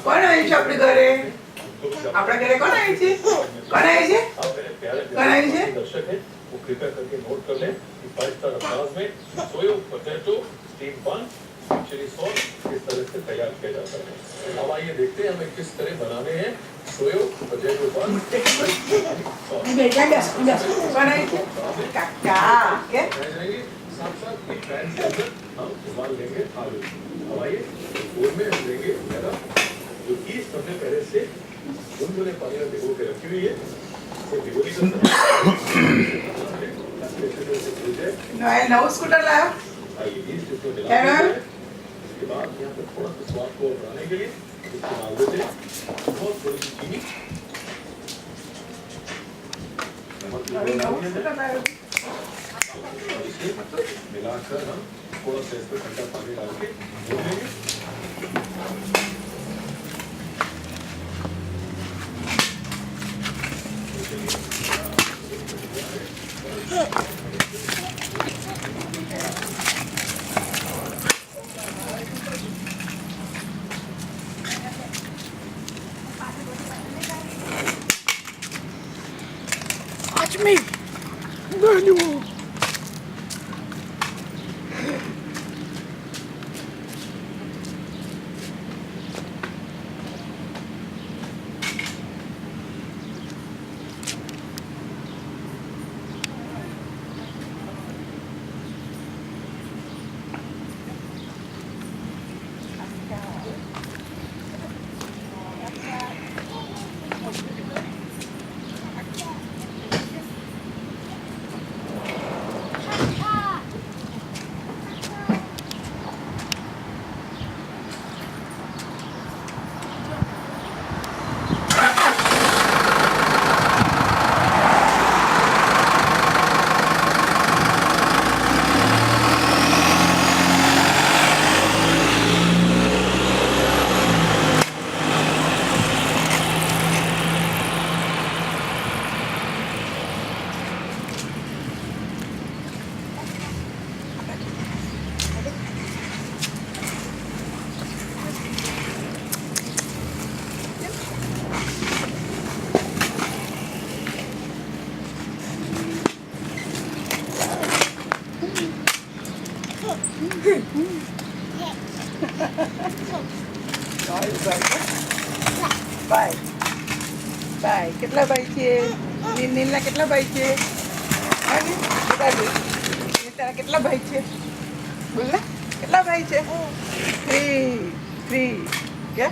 કોણ આવ્યું છે આપણે ઘરે? આપણા ઘરે કોણ આવ્યું છે? કોણ આવ્યું છે? કોણ આવ્યું છે? दर्शक है वो कृपया करके नोट कर ले कि 5 स्टार अवकाश में सोयो पोटैटो स्टीम बन चिली सॉस किस तरह से तैयार किया जाता है। अब आइए देखते हैं हमें किस तरह बनाने हैं सोयो पोटैटो बन બેટા બેસ બેસ કોણ આવ્યું છે? કાકા કે साथ साथ एक पैन के अंदर हम उबाल लेंगे आलू। अब आइए बोल में हम लेंगे जरा जो चीज हमने पहले से गुनगुने पानी में भिगो के रखी हुई है इसे भिगोने का નોએલ નવું સ્કૂટર લાવ્યો? आइए इस इसको मिला क्या नाम? इसके बाद यहाँ पे थोड़ा सा स्वाद को बढ़ाने के लिए इसको डाल देते हैं बहुत थोड़ी सी चीनी नमक भी નવું डाल સ્કૂટર दिया લાવ્યો? और इसे मिलाकर हम थोड़ा सा इसमें ठंडा पानी डाल के भून लेंगे। Watch me. Manual. Bye bye કેટલા ભાઈ છે? નીલના કેટલા ભાઈ છે? તારા કેટલા ભાઈ છે? બોલ ને કેટલા ભાઈ છે? 3 કે